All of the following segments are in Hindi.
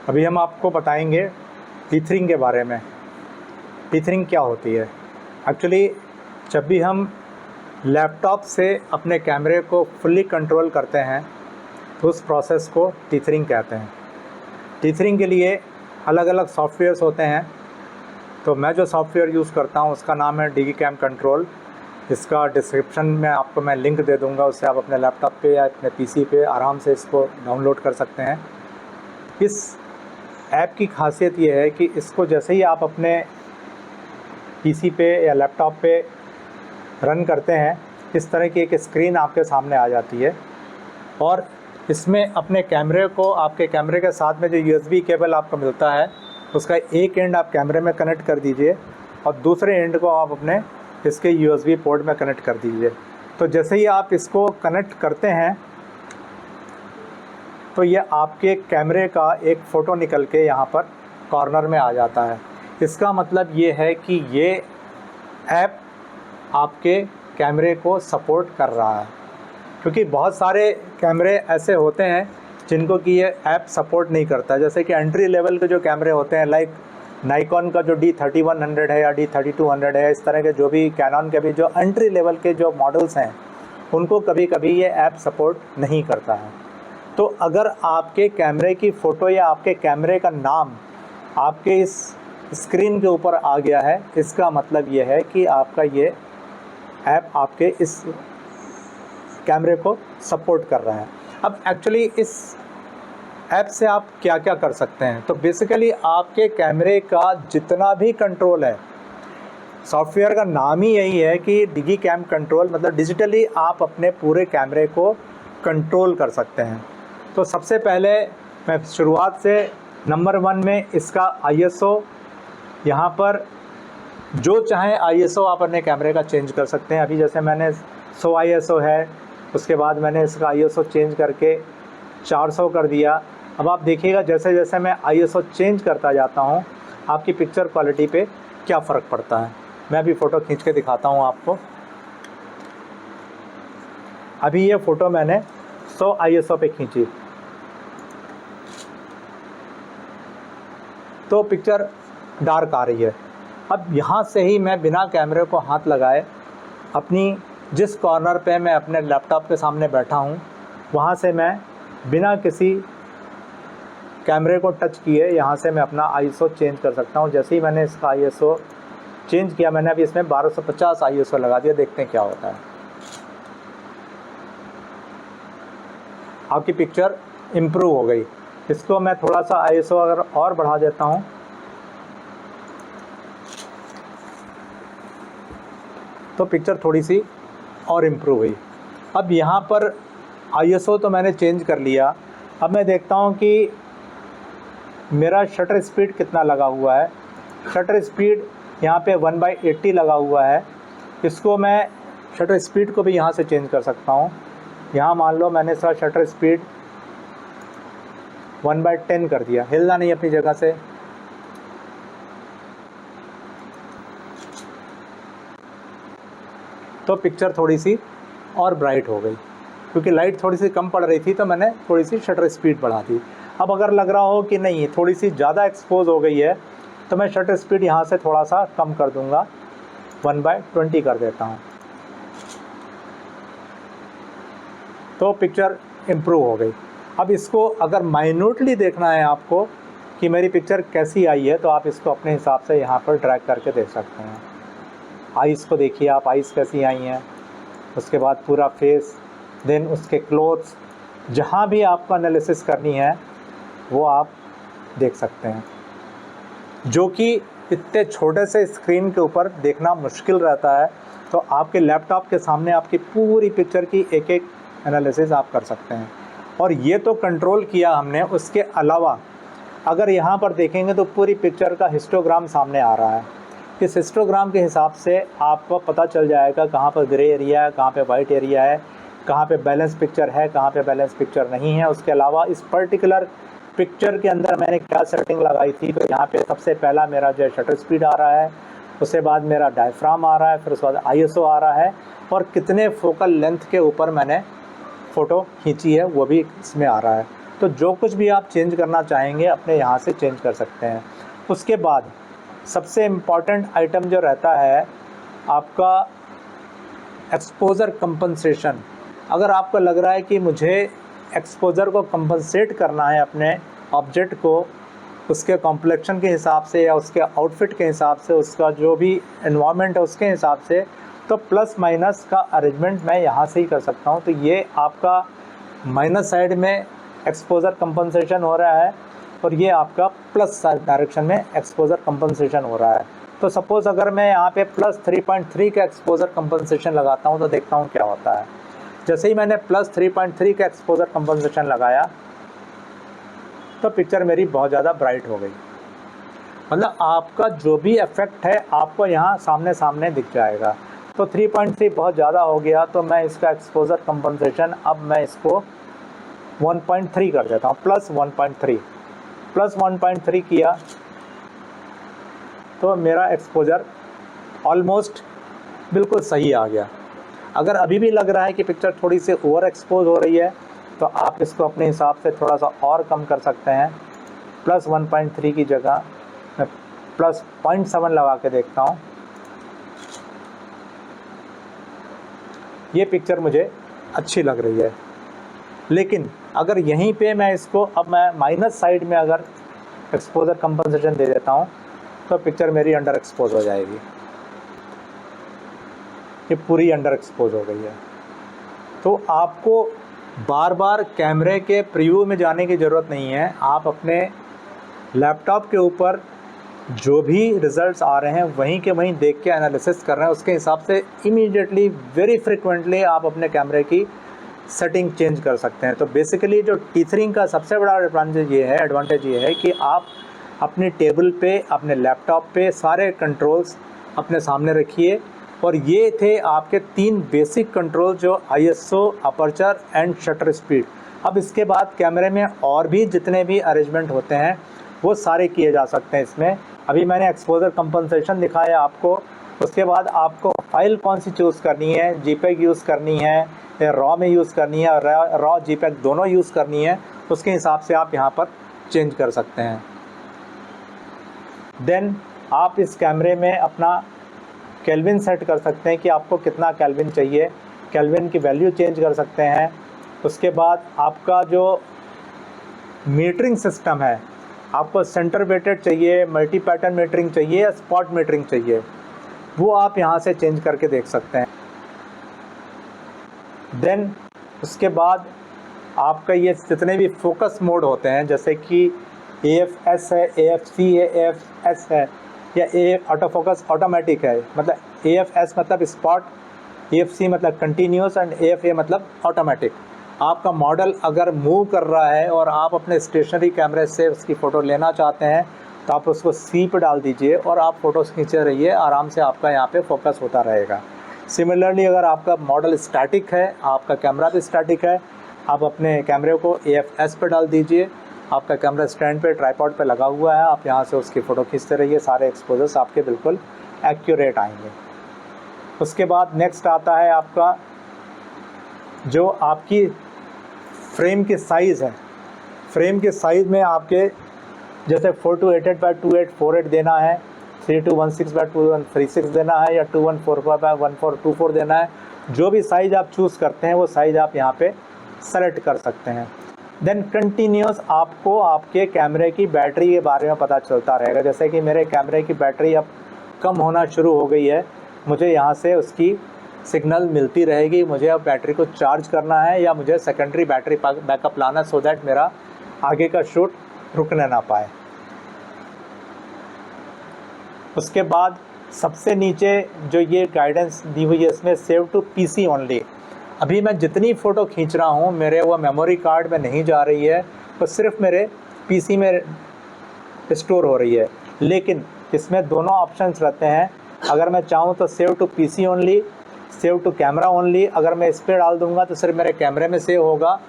अभी हम आपको बताएंगे टीथरिंग के बारे में। टीथरिंग क्या होती है? एक्चुअली जब भी हम लैपटॉप से अपने कैमरे को फुल्ली कंट्रोल करते हैं तो उस प्रोसेस को टीथरिंग कहते हैं। टीथरिंग के लिए अलग अलग सॉफ्टवेयर्स होते हैं। तो मैं जो सॉफ्टवेयर यूज़ करता हूँ उसका नाम है डिजीकैम कंट्रोल। इसका डिस्क्रिप्शन में आपको मैं लिंक दे दूँगा, उससे आप अपने लैपटॉप पे या अपने पीसी पे आराम से इसको डाउनलोड कर सकते हैं। इस ऐप की खासियत ये है कि इसको जैसे ही आप अपने पीसी पे या लैपटॉप पे रन करते हैं, इस तरह की एक स्क्रीन आपके सामने आ जाती है और इसमें अपने कैमरे को, आपके कैमरे के साथ में जो यूएसबी केबल आपको मिलता है उसका एक एंड आप कैमरे में कनेक्ट कर दीजिए और दूसरे एंड को आप अपने इसके यूएसबी पोर्ट में कनेक्ट कर दीजिए। तो जैसे ही आप इसको कनेक्ट करते हैं तो ये आपके कैमरे का एक फ़ोटो निकल के यहाँ पर कॉर्नर में आ जाता है। इसका मतलब ये है कि ये ऐप आपके कैमरे को सपोर्ट कर रहा है, क्योंकि बहुत सारे कैमरे ऐसे होते हैं जिनको कि ये ऐप सपोर्ट नहीं करता। जैसे कि एंट्री लेवल के जो कैमरे होते हैं, लाइक नाइकॉन का जो D3100 है या D3200 है, इस तरह के जो भी कैनन के भी जो एंट्री लेवल के जो मॉडल्स हैं उनको कभी कभी ये ऐप सपोर्ट नहीं करता है। तो अगर आपके कैमरे की फ़ोटो या आपके कैमरे का नाम आपके इस स्क्रीन के ऊपर आ गया है, इसका मतलब ये है कि आपका ये ऐप आपके इस कैमरे को सपोर्ट कर रहा है। अब एक्चुअली इस ऐप से आप क्या क्या कर सकते हैं? तो बेसिकली आपके कैमरे का जितना भी कंट्रोल है, सॉफ्टवेयर का नाम ही यही है कि डिजीकैम कंट्रोल, मतलब डिजिटली आप अपने पूरे कैमरे को कंट्रोल कर सकते हैं। तो सबसे पहले मैं शुरुआत से नंबर 1 में इसका ISO, यहाँ पर जो चाहे ISO आप अपने कैमरे का चेंज कर सकते हैं। अभी जैसे मैंने 100 ISO है, उसके बाद मैंने इसका ISO चेंज करके 400 कर दिया। अब आप देखिएगा जैसे जैसे मैं ISO चेंज करता जाता हूँ आपकी पिक्चर क्वालिटी पे क्या फ़र्क पड़ता है। मैं अभी फ़ोटो खींच के दिखाता हूँ आपको। अभी ये फ़ोटो मैंने 100 ISO पे खींची तो पिक्चर डार्क आ रही है। अब यहाँ से ही मैं बिना कैमरे को हाथ लगाए अपनी जिस कॉर्नर पे मैं अपने लैपटॉप के सामने बैठा हूँ वहाँ से मैं बिना किसी कैमरे को टच किए यहाँ से मैं अपना ISO चेंज कर सकता हूँ। जैसे ही मैंने इसका ISO चेंज किया, मैंने अभी इसमें 1250 ISO लगा दिया। देखते हैं क्या होता है। आपकी पिक्चर इम्प्रूव हो गई। इसको मैं थोड़ा सा ISO अगर और बढ़ा देता हूँ तो पिक्चर थोड़ी सी और इम्प्रूव हुई। अब यहाँ पर ISO तो मैंने चेंज कर लिया। अब मैं देखता हूँ कि मेरा शटर स्पीड कितना लगा हुआ है। शटर स्पीड यहाँ पे 1/80 लगा हुआ है। इसको मैं शटर स्पीड को भी यहाँ से चेंज कर सकता हूँ। यहाँ मान लो मैंने इसका शटर स्पीड 1/10 कर दिया। हिलना नहीं अपनी जगह से। तो पिक्चर थोड़ी सी और ब्राइट हो गई, क्योंकि लाइट थोड़ी सी कम पड़ रही थी तो मैंने थोड़ी सी शटर स्पीड बढ़ा दी। अब अगर लग रहा हो कि नहीं थोड़ी सी ज़्यादा एक्सपोज हो गई है तो मैं शटर स्पीड यहाँ से थोड़ा सा कम कर दूँगा, 1/20 कर देता हूँ। तो पिक्चर इम्प्रूव हो गई। अब इसको अगर माइन्यूटली देखना है आपको कि मेरी पिक्चर कैसी आई है तो आप इसको अपने हिसाब से यहाँ पर ड्रैग करके देख सकते हैं। आइज़ को देखिए आप, आइज़ कैसी आई हैं, उसके बाद पूरा फेस, देन उसके क्लोथ्स, जहाँ भी आपको एनालिसिस करनी है वो आप देख सकते हैं, जो कि इतने छोटे से स्क्रीन के ऊपर देखना मुश्किल रहता है। तो आपके लैपटॉप के सामने आपकी पूरी पिक्चर की एक एक एनालिसिस आप कर सकते हैं। और ये तो कंट्रोल किया हमने, उसके अलावा अगर यहाँ पर देखेंगे तो पूरी पिक्चर का हिस्टोग्राम सामने आ रहा है। इस हिस्टोग्राम के हिसाब से आपको पता चल जाएगा कहाँ पर ग्रे एरिया है, कहाँ पे वाइट एरिया है, कहाँ पे बैलेंस पिक्चर है, कहाँ पे बैलेंस पिक्चर नहीं है। उसके अलावा इस पर्टिकुलर पिक्चर के अंदर मैंने क्या सेटिंग लगाई थी, तो यहाँ पे सबसे पहला मेरा जो है शटर स्पीड आ रहा है, उसके बाद मेरा डायफ्राम आ रहा है, फिर उसके बाद ISO आ रहा है और कितने फोकल लेंथ के ऊपर मैंने फ़ोटो खींची है वो भी इसमें आ रहा है। तो जो कुछ भी आप चेंज करना चाहेंगे अपने यहाँ से चेंज कर सकते हैं। उसके बाद सबसे इम्पॉर्टेंट आइटम जो रहता है आपका एक्सपोज़र कंपनसेशन। अगर आपको लग रहा है कि मुझे एक्सपोज़र को कंपनसेट करना है अपने ऑब्जेक्ट को उसके कॉम्प्लेक्शन के हिसाब से या उसके आउटफिट के हिसाब से, उसका जो भी एनवायरनमेंट है उसके हिसाब से, तो प्लस माइनस का अरेंजमेंट मैं यहाँ से ही कर सकता हूँ। तो ये आपका माइनस साइड में एक्सपोज़र कंपनसेशन हो रहा है और ये आपका प्लस डायरेक्शन में एक्सपोज़र कंपनसेशन हो रहा है। तो सपोज़ अगर मैं यहाँ पे प्लस 3.3 का एक्सपोज़र कंपनसेशन लगाता हूँ तो देखता हूँ क्या होता है। जैसे ही मैंने प्लस 3.3 का एक्सपोज़र कंपनसेशन लगाया तो पिक्चर मेरी बहुत ज़्यादा ब्राइट हो गई। मतलब आपका जो भी इफ़ेक्ट है आपको यहाँ सामने सामने दिख जाएगा। तो 3.3 बहुत ज़्यादा हो गया तो मैं इसका एक्सपोज़र कंपनसेशन अब मैं इसको 1.3 कर देता हूँ, प्लस 1.3 किया तो मेरा एक्सपोज़र ऑलमोस्ट बिल्कुल सही आ गया। अगर अभी भी लग रहा है कि पिक्चर थोड़ी सी ओवर एक्सपोज हो रही है तो आप इसको अपने हिसाब से थोड़ा सा और कम कर सकते हैं। प्लस 1.3 की जगह मैं प्लस 0.7 लगा के देखता हूँ। ये पिक्चर मुझे अच्छी लग रही है, लेकिन अगर यहीं पे मैं इसको अब मैं माइनस साइड में अगर एक्सपोज़र कंपनसेशन दे देता हूँ तो पिक्चर मेरी अंडर एक्सपोज हो जाएगी। ये पूरी अंडर एक्सपोज हो गई है। तो आपको बार बार कैमरे के प्रीव्यू में जाने की ज़रूरत नहीं है। आप अपने लैपटॉप के ऊपर जो भी रिज़ल्ट्स आ रहे हैं वहीं के वहीं देख के एनालिसिस कर रहे हैं, उसके हिसाब से इमीडिएटली वेरी फ्रिक्वेंटली आप अपने कैमरे की सेटिंग चेंज कर सकते हैं। तो बेसिकली जो टीथरिंग का सबसे बड़ा एडवांटेज ये है कि आप अपने टेबल पे अपने लैपटॉप पे सारे कंट्रोल्स अपने सामने रखिए। और ये थे आपके 3 बेसिक कंट्रोल जो ISO, aperture and shutter speed. अब इसके बाद कैमरे में और भी जितने भी अरेंजमेंट होते हैं वो सारे किए जा सकते हैं इसमें। अभी मैंने एक्सपोज़र कंपनसेशन दिखाया आपको। उसके बाद आपको फाइल कौन सी चूज़ करनी है, JPEG यूज़ करनी है या रॉ में यूज़ करनी है, रॉ JPEG दोनों यूज़ करनी है, उसके हिसाब से आप यहाँ पर चेंज कर सकते हैं। देन आप इस कैमरे में अपना केल्विन सेट कर सकते हैं कि आपको कितना केल्विन चाहिए, केल्विन की वैल्यू चेंज कर सकते हैं। उसके बाद आपका जो मीटरिंग सिस्टम है, आपको सेंटर वेटेड चाहिए, मल्टी पैटर्न मीटरिंग चाहिए या स्पॉट मीटरिंग चाहिए, वो आप यहाँ से चेंज करके देख सकते हैं। देन उसके बाद आपका ये जितने भी फोकस मोड होते हैं जैसे कि AFS है, AFC है, AFS है या ऑटो फोकस ऑटोमेटिक है। मतलब AFS मतलब स्पॉट, AFC मतलब कंटिन्यूस एंड AFA मतलब ऑटोमेटिक। आपका मॉडल अगर मूव कर रहा है और आप अपने स्टेशनरी कैमरे से उसकी फ़ोटो लेना चाहते हैं तो आप उसको C पे डाल दीजिए और आप फ़ोटोज़ खींचे रहिए, आराम से आपका यहाँ पे फोकस होता रहेगा। सिमिलरली अगर आपका मॉडल स्टैटिक है, आपका कैमरा भी स्टैटिक है, आप अपने कैमरे को AFS पे डाल दीजिए। आपका कैमरा स्टैंड पे ट्राइपॉड पे लगा हुआ है, आप यहाँ से उसकी फ़ोटो खींचते रहिए, सारे एक्सपोजर्स आपके बिल्कुल एक्यूरेट आएंगे। उसके बाद नेक्स्ट आता है आपका जो आपकी फ्रेम की साइज़ है। फ्रेम के साइज़ में आपके जैसे 4288x2848 देना है, 3216x2136 देना है या 2145x1424 देना है। जो भी साइज़ आप चूज़ करते हैं वो साइज़ आप यहाँ पे सेलेक्ट कर सकते हैं। देन कंटिन्यूस आपको आपके कैमरे की बैटरी के बारे में पता चलता रहेगा। जैसे कि मेरे कैमरे की बैटरी अब कम होना शुरू हो गई है, मुझे यहाँ से उसकी सिग्नल मिलती रहेगी। मुझे अब बैटरी को चार्ज करना है या मुझे सेकेंडरी बैटरी बैकअप लाना, सो दैट मेरा आगे का शूट रुकने ना पाए। उसके बाद सबसे नीचे जो ये गाइडेंस दी हुई है इसमें सेव टू PC ओनली। अभी मैं जितनी फ़ोटो खींच रहा हूँ मेरे वो मेमोरी कार्ड में नहीं जा रही है, वो सिर्फ मेरे PC में स्टोर हो रही है। लेकिन इसमें दोनों ऑप्शंस रहते हैं। अगर मैं चाहूँ तो save to PC only, save to camera only. अगर मैं इस पर डाल दूँगा तो सिर्फ मेरे कैमरे में सेव होगा,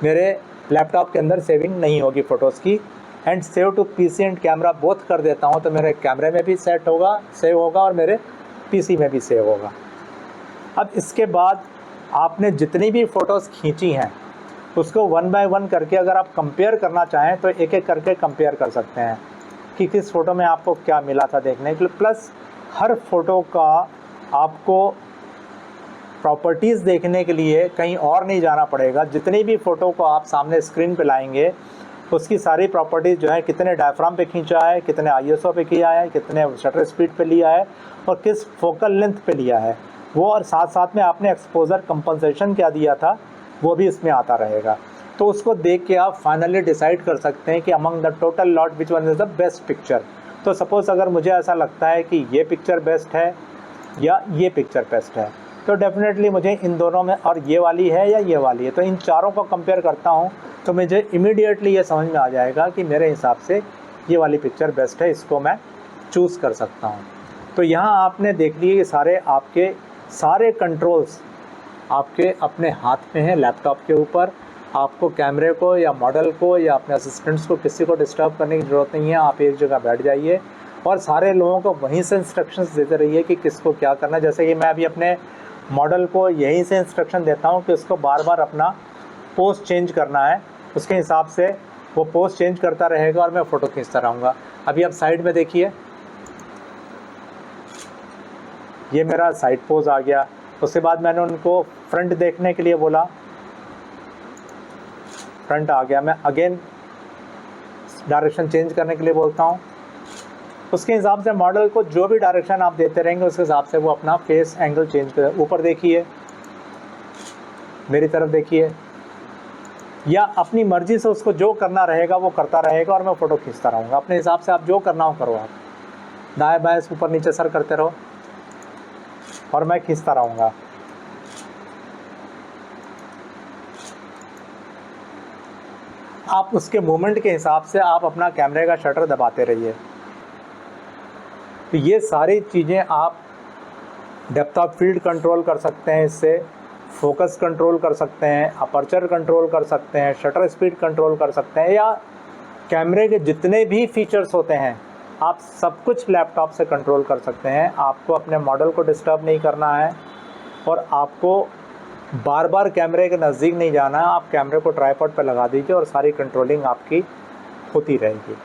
मेरे लैपटॉप के अंदर सेविंग नहीं होगी फ़ोटोज़ की। And save to PC and camera both कर देता हूँ तो मेरे कैमरे में भी सेव होगा और मेरे PC में भी सेव होगा। अब इसके बाद आपने जितनी भी फ़ोटोज़ खींची हैं उसको 1 बाय 1 करके अगर आप कंपेयर करना चाहें तो एक एक करके कंपेयर कर सकते हैं कि किस फ़ोटो में आपको क्या मिला था देखने के लिए। प्लस हर फ़ोटो का आपको प्रॉपर्टीज़ देखने के लिए कहीं और नहीं जाना पड़ेगा। जितनी भी फ़ोटो को आप सामने स्क्रीन पे लाएंगे उसकी सारी प्रॉपर्टीज़ जो है, कितने डायफ्राम पे खींचा है, कितने ISO पे किया है, कितने शटर स्पीड पे लिया है और किस फोकल लेंथ पे लिया है वो, और साथ साथ में आपने एक्सपोजर कंपनसेशन क्या दिया था वो भी इसमें आता रहेगा। तो उसको देख के आप फाइनली डिसाइड कर सकते हैं कि among the total lot which one is the best picture. तो सपोज़ अगर मुझे ऐसा लगता है कि ये पिक्चर बेस्ट है या ये पिक्चर बेस्ट है, तो डेफिनेटली मुझे इन दोनों में, और ये वाली है या ये वाली है, तो इन चारों को कंपेयर करता हूँ तो मुझे इमीडिएटली ये समझ में आ जाएगा कि मेरे हिसाब से ये वाली पिक्चर बेस्ट है, इसको मैं चूज़ कर सकता हूँ। तो यहाँ आपने देख लिए कि आपके सारे कंट्रोल्स आपके अपने हाथ में हैं लैपटॉप के ऊपर। आपको कैमरे को या मॉडल को या अपने असिस्टेंट्स को किसी को डिस्टर्ब करने की ज़रूरत नहीं है। आप एक जगह बैठ जाइए और सारे लोगों को वहीं से इंस्ट्रक्शंस देते रहिए कि किसको क्या करना है। जैसे कि मैं अभी अपने मॉडल को यहीं से इंस्ट्रक्शन देता हूँ कि उसको बार बार अपना पोज चेंज करना है, उसके हिसाब से वो पोज चेंज करता रहेगा और मैं फ़ोटो खींचता रहूँगा। अभी आप साइड में देखिए, ये मेरा साइड पोज आ गया। उसके बाद मैंने उनको फ्रंट देखने के लिए बोला, फ्रंट आ गया। मैं अगेन डायरेक्शन चेंज करने के लिए बोलता हूँ। उसके हिसाब से मॉडल को जो भी डायरेक्शन आप देते रहेंगे उसके हिसाब से वो अपना फेस एंगल चेंज कर, ऊपर देखिए, मेरी तरफ देखिए, या अपनी मर्ज़ी से उसको जो करना रहेगा वो करता रहेगा और मैं फ़ोटो खींचता रहूँगा। अपने हिसाब से आप जो करना हो करो, आप दाएं बाएं ऊपर नीचे सर करते रहो और मैं खींचता रहूँगा। आप उसके मूवमेंट के हिसाब से आप अपना कैमरे का शटर दबाते रहिए। तो ये सारी चीज़ें आप डेप्थ ऑफ फील्ड कंट्रोल कर सकते हैं, इससे फोकस कंट्रोल कर सकते हैं, अपर्चर कंट्रोल कर सकते हैं, शटर स्पीड कंट्रोल कर सकते हैं, या कैमरे के जितने भी फीचर्स होते हैं आप सब कुछ लैपटॉप से कंट्रोल कर सकते हैं। आपको अपने मॉडल को डिस्टर्ब नहीं करना है और आपको बार बार कैमरे के नज़दीक नहीं जाना है। आप कैमरे को ट्राइपॉड पर लगा दीजिए और सारी कंट्रोलिंग आपकी होती रहेगी।